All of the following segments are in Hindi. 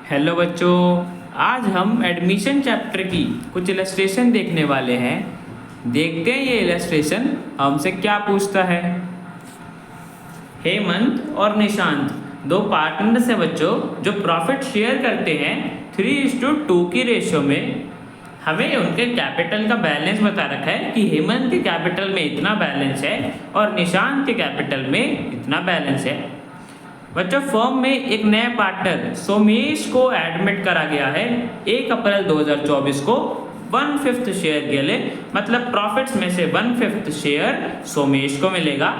हेलो बच्चों, आज हम एडमिशन चैप्टर की कुछ इलस्ट्रेशन देखने वाले हैं। देखते हैं ये इलस्ट्रेशन हमसे क्या पूछता है। हेमंत और निशांत दो पार्टनर्स हैं बच्चों, जो प्रॉफिट शेयर करते हैं 3:2 की रेशियो में। हमें उनके कैपिटल का बैलेंस बता रखा है कि हेमंत के कैपिटल में इतना बैलेंस है और निशांत के कैपिटल में इतना बैलेंस है। बच्चों, फर्म में एक नया पार्टनर सोमेश को एडमिट करा गया है 1 अप्रैल 2024 को 1/5 शेयर के लिए, मतलब प्रॉफिट्स में से 1/5 शेयर सोमेश को मिलेगा।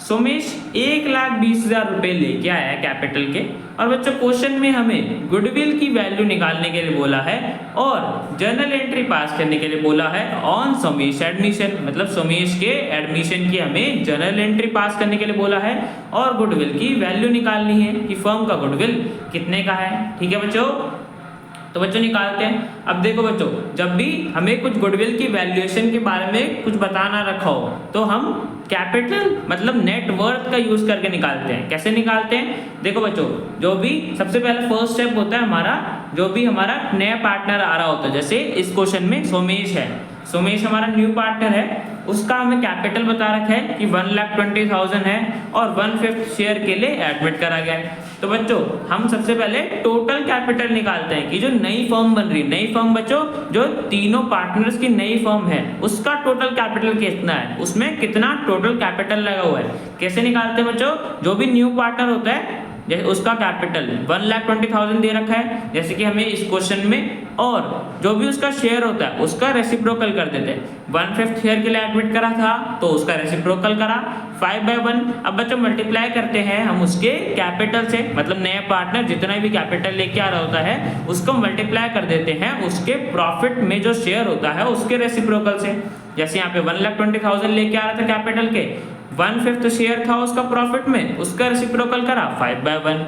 सोमेश 1,20,000 रुपये लेके आया है कैपिटल के। और बच्चों, क्वेश्चन में हमें गुडविल की वैल्यू निकालने के लिए बोला है और जर्नल एंट्री पास करने के लिए बोला है ऑन सोमेश एडमिशन, मतलब सोमेश के एडमिशन की हमें जर्नल एंट्री पास करने के लिए बोला है और गुडविल की वैल्यू निकालनी है कि फर्म का गुडविल कितने का है। ठीक है बच्चों, तो बच्चों निकालते हैं। अब देखो बच्चों, जब भी हमें कुछ गुडविल की वैल्यूएशन के बारे में कुछ बताना रखा हो तो हम कैपिटल मतलब नेट वर्थ का यूज करके निकालते हैं। कैसे निकालते हैं? देखो बच्चों, जो भी सबसे पहला फर्स्ट स्टेप होता है हमारा, जो भी हमारा नया पार्टनर आ रहा होता है, जैसे इस क्वेश्चन में सोमेश है, सोमेश हमारा न्यू पार्टनर है, उसका हमें कैपिटल बता रखा है कि 1,20,000 है और 1/5 शेयर के लिए एडमिट करा गया है। तो बच्चों, हम सबसे पहले टोटल कैपिटल निकालते हैं कि जो नई फर्म बन रही है, नई फर्म बच्चों जो तीनों पार्टनर्स की नई फर्म है उसका टोटल कैपिटल कितना है, उसमें कितना टोटल कैपिटल लगा हुआ है। कैसे निकालते हैं बच्चों? जो भी न्यू पार्टनर होता है जैसे उसका कैपिटल 1,20,000 दे रखा है, जैसे कि हमें इस क्वेश्चन में, और जो भी उसका शेयर होता है उसका रेसिप्रोकल कर देते हैं। 1/5 शेयर के लिए एडमिट करा था तो उसका रेसिप्रोकल करा 5/1। अब बच्चों मल्टीप्लाई करते हैं हम उसके कैपिटल से, मतलब नया पार्टनर जितना भी कैपिटल लेके आ रहा होता है उसको मल्टीप्लाई कर देते हैं उसके प्रॉफिट में जो शेयर होता है उसके रेसिप्रोकल से। जैसे यहाँ पे 1,20,000 लेके आ रहा था कैपिटल के, 1/5 शेयर था उसका प्रॉफिट में, उसका रेसिप्रोकल करा 5/1।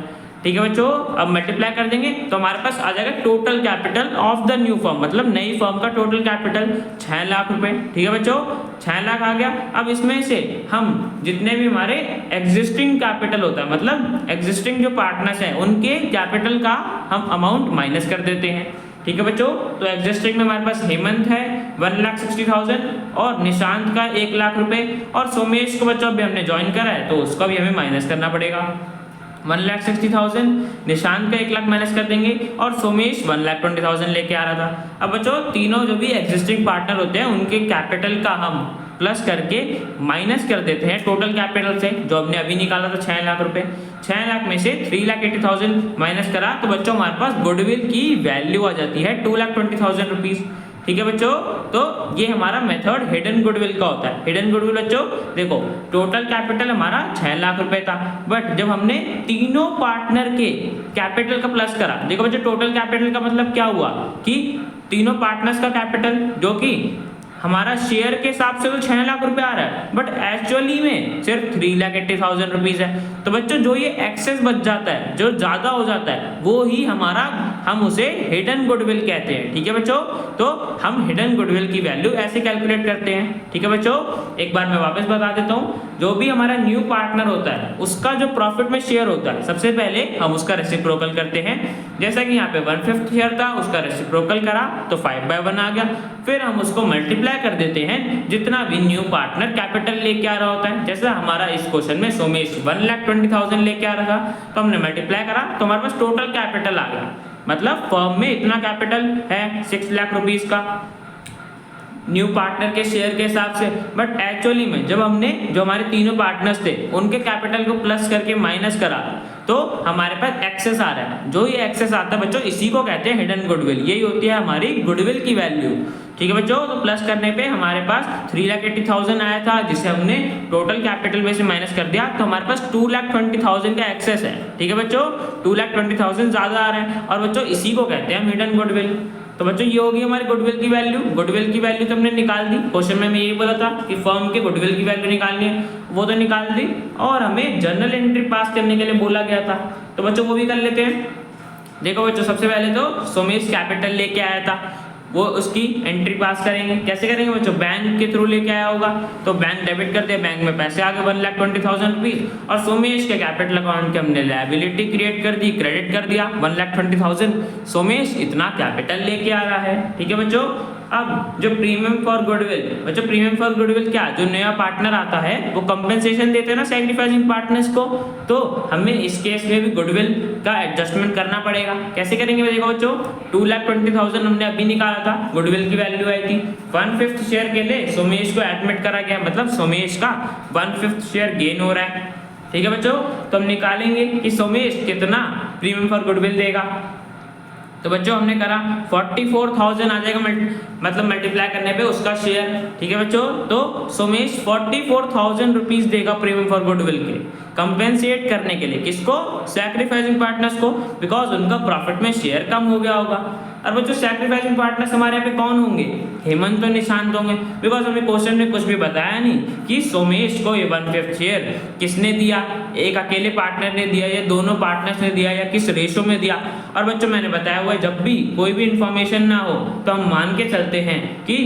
ठीक है बच्चों, अब मल्टीप्लाई कर देंगे तो हमारे पास आ जाएगा total capital of the new firm, मतलब नई फर्म का टोटल कैपिटल 6 लाख रुपए। ठीक है बच्चों, 6 लाख आ गया। अब इसमें से हम जितने भी हमारे एग्जिस्टिंग कैपिटल होता है, मतलब एग्जिस्टिंग जो पार्टनर्स हैं उनके कैपिटल का हम अमाउंट माइनस कर देते हैं। ठीक है बच्चों, तो एग्जिस्टिंग में हमारे पास हेमंत है 1,60,000 और निशांत का 1 लाख रुपए, और सोमेश को बच्चों अभी हमने ज्वाइन करा है तो उसका भी हमें माइनस करना पड़ेगा। 1,60,000 निशांत का 1 लाख माइनस कर देंगे और सोमेश 1,20,000 लेके आ रहा था। अब बच्चों तीनों जो भी एग्जिस्टिंग पार्टनर होते हैं उनके कैपिटल का हम प्लस करके माइनस कर देते हैं टोटल कैपिटल से, जो हमने अभी निकाला था 6 लाख रुपए। 6 लाख में से 3,80,000 माइनस करा तो बच्चों हमारे पास गुडविल की वैल्यू आ जाती है 2,20,000 रुपीज। ठीक है बच्चों, तो ये हमारा मेथड हिडन गुडविल का होता है। हिडन गुडविल बच्चों देखो, टोटल कैपिटल हमारा 6 लाख रुपए था, बट जब हमने तीनों पार्टनर के कैपिटल का प्लस करा, देखो बच्चों टोटल कैपिटल का मतलब क्या हुआ कि तीनों पार्टनर्स का कैपिटल जो कि हमारा शेयर के हिसाब से तो 6 लाख रुपए आ रहा है, बट एक्चुअली में सिर्फ 3,80,000 रुपीज है। तो बच्चों जो ये एक्सेस बच जाता है, जो ज्यादा हो जाता है, वो ही हमारा, हम उसे हिडन गुडविल कहते हैं। ठीक है बच्चों, तो हम हिडन गुडविल की वैल्यू ऐसे कैलकुलेट करते हैं। ठीक है बच्चों, एक बार मैं वापस बता देता हूँ, जो भी हमारा न्यू पार्टनर होता है उसका जो प्रॉफिट में शेयर होता है सबसे पहले हम उसका रेसिप्रोकल करते हैं। जैसा कि यहाँ पे 1/5 शेयर था, उसका रेसिप्रोकल करा तो 5/1 आ गया। फिर हम उसको मल्टीप्लाई कर देते हैं जितना भी न्यू पार्टनर कैपिटल लेके आ रहा होता है। जैसा हमारा इस क्वेश्चन में सोमेश 1,20,000 लेके आ रहा था तो हमने मल्टीप्लाई करा तो हमारे पास टोटल कैपिटल आ गया, मतलब फर्म में इतना कैपिटल है 6 लाख रुपीज का न्यू पार्टनर के शेयर के हिसाब से। बट एक्चुअली में जब हमने जो हमारे तीनों पार्टनर्स थे उनके कैपिटल को प्लस करके माइनस करा तो हमारे पास एक्सेस आ रहा है। जो ये एक्सेस आता है बच्चों इसी को कहते हैं हिडन गुडविल, यही होती है हमारी गुडविल की वैल्यू। ठीक है बच्चों, तो प्लस करने पे हमारे पास 3,80,000 आया था जिसे हमने टोटल कैपिटल में से माइनस कर दिया तो हमारे पास 2,20,000 का एक्सेस है। ठीक है बच्चों, 2,20,000 ज्यादा आ रहा है और बच्चों इसी को कहते हैं हम हिडन गुडविल। तो बच्चों ये होगी हमारी गुडविल की वैल्यू। गुडविल की वैल्यू तो हमने निकाल दी, क्वेश्चन में मैं यही बोला था कि फर्म के गुडविल की वैल्यू निकालनी है, वो तो निकाल दी, और हमें जर्नल एंट्री पास करने के लिए बोला गया था तो बच्चों वो भी कर लेते हैं। देखो बच्चों, सबसे पहले तो सोमेश कैपिटल लेके आया था वो उसकी एंट्री पास करेंगे। कैसे करेंगे बच्चों? बैंक के थ्रू लेके आया होगा तो बैंक डेबिट कर दिया, बैंक में पैसे आ गए 1,20,000 रुपीज, और सोमेश के कैपिटल अकाउंट के हमने लायबिलिटी क्रिएट कर दी, क्रेडिट कर दिया 1,20,000। सोमेश इतना कैपिटल लेके आ रहा है। ठीक है बच्चों। अब जो प्रीमियम फॉर गुडविल, बच्चों प्रीमियम फॉर गुडविल क्या, जो नया पार्टनर आता है वो कंपेंसेशन देते हैं ना सैक्रिफाइसिंग पार्टनर्स को, तो हमें इस केस में भी गुडविल का एडजस्टमेंट करना पड़ेगा। कैसे करेंगे देखो बच्चों, 2,20,000 हमने अभी निकाला था, गुडविल की वैल्यू आई थी, 1/5 शेयर के लिए सोमेश को एडमिट करा गया, मतलब सोमेश का 1/5 शेयर गेन हो रहा है। ठीक है बच्चों, तो हम निकालेंगे कि सोमेश कितना प्रीमियम फॉर गुडविल देगा। तो बच्चों हमने करा 44,000 आ जाएगा, मतलब मल्टीप्लाई करने पे उसका शेयर। ठीक है बच्चों, तो सोमेश 44,000 रुपीज देगा प्रीमियम फॉर गुडविल के, कंपेंसेट करने के लिए किसको? सैक्रिफाइसिंग पार्टनर्स को, बिकॉज उनका प्रॉफिट में शेयर कम हो गया होगा। और बच्चों सैक्रिफाइसिंग पार्टनर्स हमारे यहाँ पे कौन होंगे? हेमंत और निशांत होंगे, बिकॉज हमें क्वेश्चन में कुछ भी बताया नहीं कि सोमेश को ये 1/5 शेयर किसने दिया, एक अकेले पार्टनर ने दिया या दोनों पार्टनर्स ने दिया या किस रेशो में दिया। और बच्चों मैंने बताया हुआ है जब भी कोई भी इंफॉर्मेशन ना हो तो हम मान के चलते हैं कि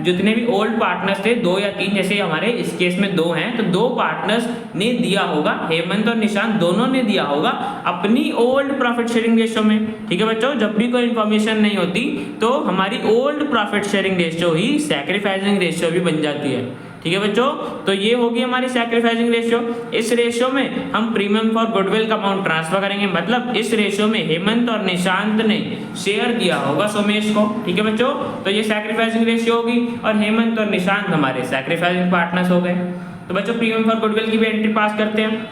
जितने भी ओल्ड पार्टनर्स थे 2 या 3, जैसे हमारे इस केस में 2 हैं, तो 2 पार्टनर्स ने दिया होगा, हेमंत और निशांत दोनों ने दिया होगा अपनी ओल्ड प्रॉफिट शेयरिंग रेशियो में। ठीक है बच्चों, जब भी कोई इंफॉर्मेशन नहीं होती तो हमारी ओल्ड प्रॉफिट शेयरिंग रेशियो ही सैक्रिफाइसिंग रेशियो भी बन जाती है। ठीक है बच्चों, तो ये होगी हमारी सैक्रिफाइसिंग रेशियो। इस रेशियो में हम प्रीमियम फॉर गुडविल का अमाउंट ट्रांसफर करेंगे, मतलब इस रेशियो में हेमंत और निशांत ने शेयर दिया होगा सोमेश को। ठीक है बच्चों, तो ये सैक्रिफाइसिंग रेशियो होगी और हेमंत और निशांत हमारे सैक्रिफाइसिंग पार्टनर्स हो गए। तो बच्चों प्रीमियम फॉर गुडविल की भी एंट्री पास करते हैं।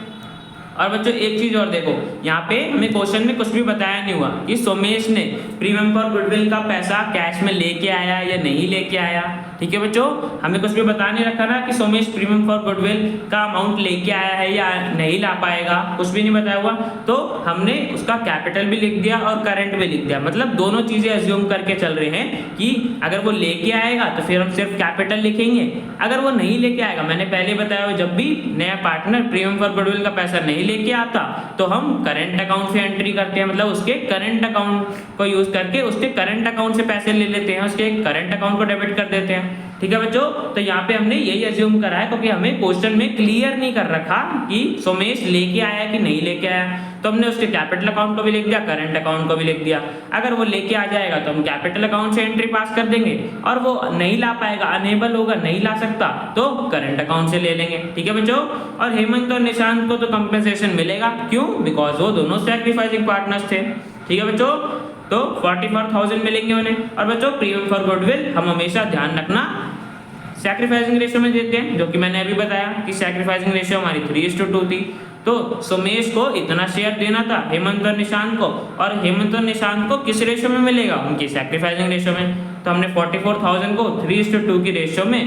और बच्चों एक चीज और देखो, यहाँ पे हमें क्वेश्चन में कुछ भी बताया नहीं हुआ कि सोमेश ने प्रीमियम फॉर गुडविल का पैसा कैश में लेके आया या नहीं लेके आया। ठीक है बच्चों, हमें कुछ भी बता नहीं रखा ना कि सोमेश प्रीमियम फॉर गुडविल का अमाउंट लेके आया है या नहीं ला पाएगा, कुछ भी नहीं बताया हुआ, तो हमने उसका कैपिटल भी लिख दिया और करंट भी लिख दिया, मतलब दोनों चीजें अज्यूम करके चल रहे हैं कि अगर वो लेके आएगा तो फिर हम सिर्फ कैपिटल लिखेंगे, अगर वो नहीं लेके आएगा, मैंने पहले बताया हुआ जब भी नया पार्टनर प्रीमियम फॉर गुडविल का पैसा नहीं लेके आता तो हम करंट अकाउंट से एंट्री करते हैं, मतलब उसके करंट अकाउंट को यूज करके उसके करंट अकाउंट से पैसे ले लेते हैं, उसके करंट अकाउंट को डेबिट कर देते हैं। ठीक है बच्चों, तो यहाँ पे हमने यही अज्यूम करा है क्योंकि हमें क्वेश्चन में क्लियर नहीं कर रखा कि सोमेश लेके आया कि नहीं लेके आया, तो हमने उसके कैपिटल अकाउंट को भी लिख दिया, करंट अकाउंट को भी लिख दिया। अगर वो लेके आ जाएगा तो हम कैपिटल अकाउंट से एंट्री पास कर देंगे, और वो नहीं ला पाएगा, अनेबल होगा, नहीं ला सकता, तो करंट अकाउंट से ले लेंगे। ठीक है बच्चों, और हेमंत और निशांत को तो कंपेंसेशन मिलेगा, क्यों? बिकॉज वो दोनों सैक्रिफाइसिंग पार्टनर्स थे। ठीक है बच्चों, तो 44,000 मिलेंगे उन्हें। और बच्चों प्रीमियम फॉर गुडविल हम हमेशा ध्यान रखना सैक्रिफाइसिंग रेशियो में देते हैं, जो कि मैंने अभी बताया कि सैक्रिफाइसिंग रेशियो हमारी 3:2 थी। तो सोमेश को इतना शेयर देना था हेमंत और निशांत को, और हेमंत और निशांत को किस रेशियो में मिलेगा? उनकी सैक्रिफाइसिंग रेशियो में। तो हमने 44,000 को 3:2 की रेशियो में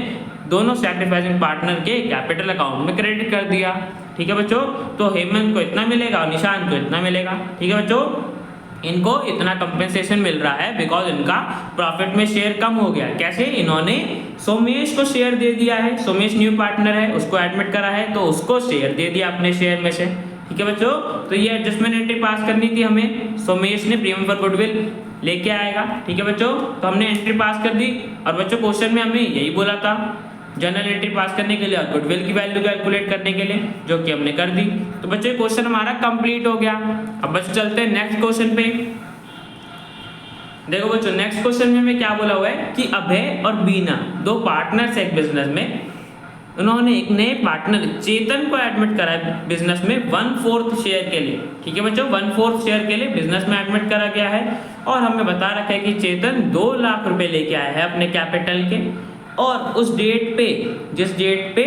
दोनों सैक्रिफाइसिंग पार्टनर के कैपिटल अकाउंट में क्रेडिट कर दिया। ठीक है बच्चों, तो हेमंत को इतना मिलेगा और निशांत को इतना मिलेगा। ठीक है बच्चों, इनको इतना कंपेंसेशन मिल रहा है बिकॉज इनका प्रॉफिट में शेयर कम हो गया। कैसे? इन्होंने सोमेश को शेयर दे दिया है, सोमेश न्यू पार्टनर है, उसको एडमिट करा है तो उसको शेयर दे दिया अपने शेयर में से। ठीक है बच्चों, तो ये एडजस्टमेंट एंट्री पास करनी थी हमें, सोमेश ने प्रीमियम फॉर गुडविल लेके आएगा। ठीक है बच्चों, तो हमने एंट्री पास कर दी। और बच्चों क्वेश्चन में हमें यही बोला था जनरल एंट्री पास करने के लिए और गुडविल की वैल्यू कैलकुलेट करने के लिए, जो कि हमने कर दी। तो बच्चों क्वेश्चन हमारा कंप्लीट हो गया। अब बच्चों चलते हैं नेक्स्ट क्वेश्चन पे। देखो बच्चों नेक्स्ट क्वेश्चन में हमें क्या बोला हुआ है कि अभय और बीना 2 पार्टनर्स एक बिजनेस में, उन्होंने एक नए पार्टनर चेतन को एडमिट करा है बिजनेस में 1/4 शेयर के लिए। ठीक है बच्चों, 1/4 शेयर के लिए बिजनेस में एडमिट करा गया है, और हमें बता रखा है कि चेतन 2 लाख रुपए लेके आया है अपने कैपिटल के, और उस डेट पे, जिस डेट पे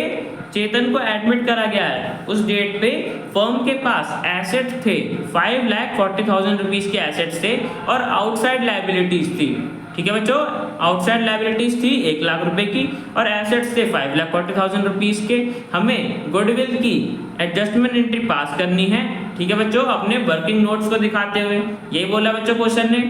चेतन को एडमिट करा गया है, उस डेट पे फर्म के पास एसेट थे 5,40,000 रुपीज के एसेट्स थे, और आउटसाइड लायबिलिटीज थी। ठीक है बच्चों, आउटसाइड लायबिलिटीज थी 1 लाख रुपए की, और एसेट्स थे 5,40,000 रुपीज के। हमें गुडविल की एडजस्टमेंट एंट्री पास करनी है। ठीक है बच्चों, अपने वर्किंग नोट्स को दिखाते हुए यही बोला बच्चों क्वेश्चन ने।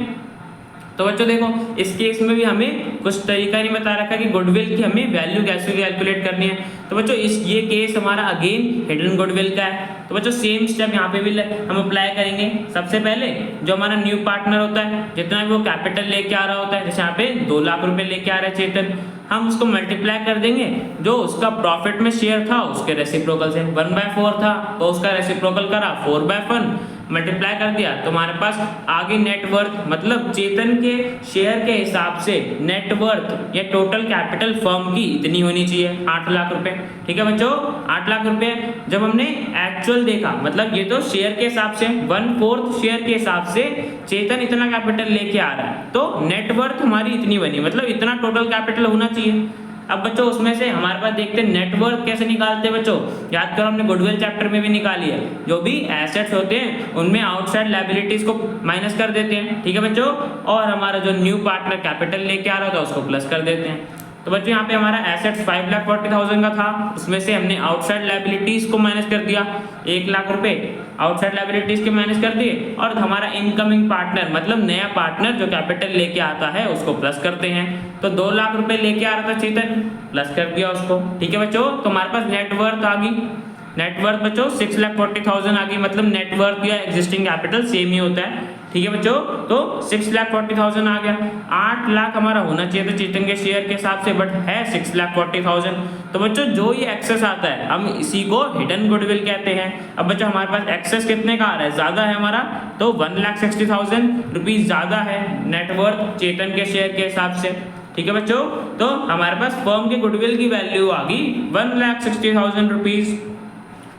तो बच्चों देखो इस केस में भी हमें कुछ तरीका नहीं बता रखा कि गुडविल की हमें वैल्यू कैसे कैलकुलेट करनी है। तो बच्चों ये केस हमारा अगेन हिडन गुडविल का है। तो बच्चों सेम स्टेप यहाँ पे भी हम अप्लाई करेंगे। सबसे पहले जो हमारा न्यू पार्टनर होता है, जितना भी वो कैपिटल लेके आ रहा होता है, जैसे यहाँ पे 2 लाख रुपए लेके आ रहा है चेतन, हम उसको मल्टीप्लाई कर देंगे जो उसका प्रॉफिट में शेयर था उसके रेसिप्रोकल से। 1/4 था तो उसका रेसिप्रोकल करा 4/1 मल्टीप्लाई कर दिया, तो हमारे पास आगे नेटवर्थ मतलब चेतन के शेयर के हिसाब से नेटवर्थ या टोटल कैपिटल फर्म की इतनी होनी चाहिए 8 लाख रुपए। ठीक है बच्चों, 8 लाख रुपए जब हमने एक्चुअल देखा, मतलब ये तो शेयर के हिसाब से 1/4 शेयर के हिसाब से चेतन इतना कैपिटल लेके आ रहा है, तो नेटवर्थ हमारी इतनी बनी, मतलब इतना टोटल कैपिटल होना चाहिए। अब बच्चों उसमें से हमारे पास देखते हैं नेटवर्थ कैसे निकालते हैं। बच्चों याद करो हमने गुडविल चैप्टर में भी निकाली है, जो भी एसेट्स होते हैं उनमें आउटसाइड लायबिलिटीज को माइनस कर देते हैं। ठीक है बच्चों, और हमारा जो न्यू पार्टनर कैपिटल लेके आ रहा था उसको प्लस कर देते हैं। तो बच्चों यहाँ पे हमारा एसेट्स 5,40,000 का था, उसमें से हमने आउटसाइड लायबिलिटीज को माइनस कर दिया 1 लाख रुपए, आउटसाइड लायबिलिटीज के माइनस कर दिए, और हमारा इनकमिंग पार्टनर मतलब नया पार्टनर जो कैपिटल लेके आता है उसको प्लस करते हैं। तो 2 लाख रुपए लेके आ रहा था चेतन, प्लस कर दिया उसको। ठीक है बच्चों, तो हमारे पास नेटवर्थ आ गई। नेटवर्थ बच्चों 6,40,000 आ गई, मतलब नेटवर्थ या एग्जिस्टिंग कैपिटल सेम ही होता है। ठीक है बच्चों, तो 6,40,000 आ गया। 8 लाख हमारा होना चाहिए था चेतन के शेयर के हिसाब से, बट है 6,40,000। तो बच्चों जो ये एक्सेस आता है हम इसी को हिडन गुडविल कहते हैं। अब बच्चों हमारे पास एक्सेस कितने का आ रहा है, ज्यादा है हमारा, तो 1,60,000 रुपीज ज्यादा है नेटवर्थ चेतन के शेयर के हिसाब से। ठीक है बच्चों, तो हमारे पास फर्म के गुडविल की वैल्यू आ गई 1,60,000 रुपीज।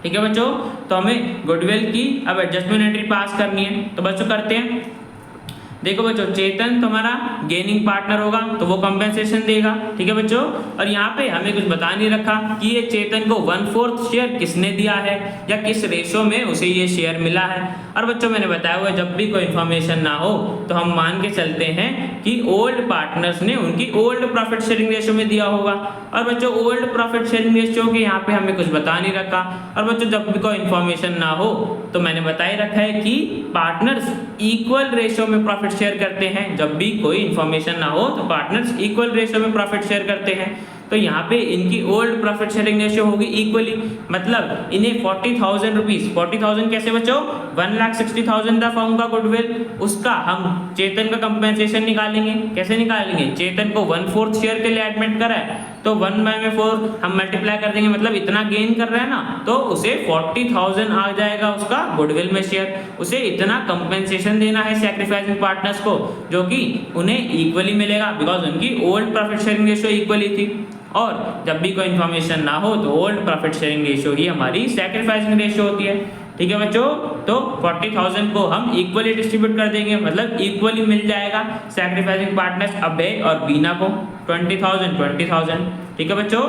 ठीक है बच्चों, तो हमें गुडविल की अब एडजस्टमेंट एंट्री पास करनी है। तो बच्चों करते हैं। देखो बच्चों चेतन तुम्हारा गेनिंग पार्टनर होगा तो वो कंपेंसेशन देगा। ठीक है बच्चों, और यहाँ पे हमें कुछ बता नहीं रखा कि ये चेतन को 1/4 शेयर किसने दिया है या किस रेशो में उसे ये शेयर मिला है। और बच्चों मैंने बताया हुआ जब भी कोई इन्फॉर्मेशन ना हो तो हम मान के चलते हैं कि ओल्ड पार्टनर्स ने उनकी ओल्ड प्रॉफिट शेयरिंग रेशो में दिया होगा। और बच्चों ओल्ड प्रॉफिट शेयरिंग रेशो के यहाँ पे हमें कुछ बता नहीं रखा। और बच्चों जब भी कोई इन्फॉर्मेशन ना हो तो मैंने बता ही रखा है कि पार्टनर्स इक्वल रेशो में प्रॉफिट शेयर करते हैं। जब भी कोई इन्फॉर्मेशन ना हो तो पार्टनर्स इक्वल रेशो में प्रॉफिट शेयर करते हैं। तो यहाँ पे इनकी ओल्ड प्रॉफिट शेयरिंग रेशियो होगी इक्वली, मतलब इन्हें 40,000 रुपीज, 40,000 कैसे बच्चों, 1,60,000 था फर्म का गुडविल, उसका हम चेतन का कंपेंसेशन निकालेंगे। कैसे निकालेंगे, चेतन को 1/4 शेयर के लिए एडमिट करा है तो 1/4 हम मल्टीप्लाई कर देंगे, मतलब इतना गेन कर रहा है ना, तो उसे 40,000 आ जाएगा उसका गुडविल में शेयर। उसे इतना कंपेंसेशन देना है सैक्रिफाइसिंग पार्टनर्स को जो कि उन्हें इक्वली मिलेगा, बिकॉज उनकी old profit sharing ratio equally थी। और जब भी कोई इन्फॉर्मेशन ना हो तो ओल्ड प्रॉफिट शेयरिंग रेशियो ही हमारी सैक्रिफाइसिंग रेशियो होती है। ठीक है बच्चों, तो 40,000 को हम इक्वली डिस्ट्रीब्यूट कर देंगे, मतलब इक्वली मिल जाएगा सैक्रिफाइसिंग पार्टनर्स अभय और बीना को 20,000। ठीक है बच्चों,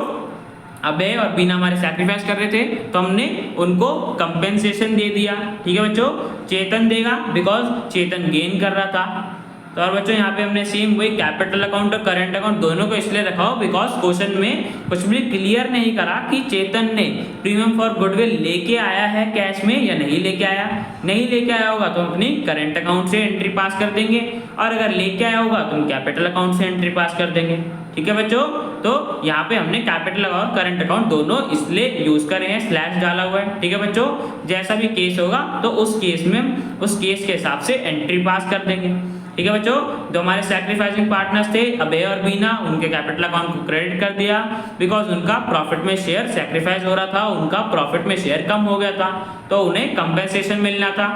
अभय और बीना हमारे सैक्रिफाइस कर रहे थे तो हमने उनको कंपेंसेशन दे दिया। ठीक है बच्चों, चेतन देगा बिकॉज चेतन गेन कर रहा था। तो और बच्चों यहाँ पे हमने सेम वही कैपिटल अकाउंट और करंट अकाउंट दोनों को इसलिए रखा हो बिकॉज क्वेश्चन में कुछ भी क्लियर नहीं करा कि चेतन ने प्रीमियम फॉर गुडविल लेके आया है कैश में या नहीं लेके आया। नहीं लेके आया होगा तो हम अपनी करंट अकाउंट से एंट्री पास कर देंगे, और अगर लेके आया होगा तो हम कैपिटल अकाउंट से एंट्री पास कर देंगे। ठीक है बच्चों, तो यहाँ पे हमने कैपिटल और करंट अकाउंट दोनों इसलिए यूज करे हैं, स्लैश डाला हुआ है। ठीक है बच्चों, जैसा भी केस होगा तो उस केस में उस केस के हिसाब से एंट्री पास कर देंगे। ठीक है बच्चों, जो हमारे सैक्रिफाइसिंग पार्टनर्स थे अभय और बीना, उनके कैपिटल अकाउंट को क्रेडिट कर दिया बिकॉज उनका प्रॉफिट में शेयर सैक्रिफाइस हो रहा था, उनका प्रॉफिट में शेयर कम हो गया था तो उन्हें कंपेंसेशन मिलना था।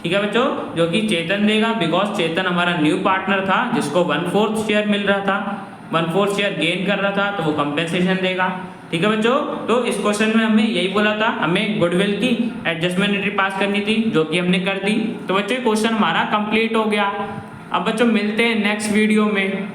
ठीक है बच्चों, जो कि चेतन देगा बिकॉज चेतन हमारा न्यू पार्टनर था जिसको 1/4 शेयर मिल रहा था, 1/4 शेयर गेन कर रहा था तो वो कंपेंसेशन देगा। ठीक है बच्चों, तो इस क्वेश्चन में हमने यही बोला था, हमें गुडविल की एडजस्टमेंट एंट्री पास करनी थी जो कि हमने कर दी। तो बच्चों क्वेश्चन हमारा कंप्लीट हो गया। अब बच्चों मिलते हैं नेक्स्ट वीडियो में।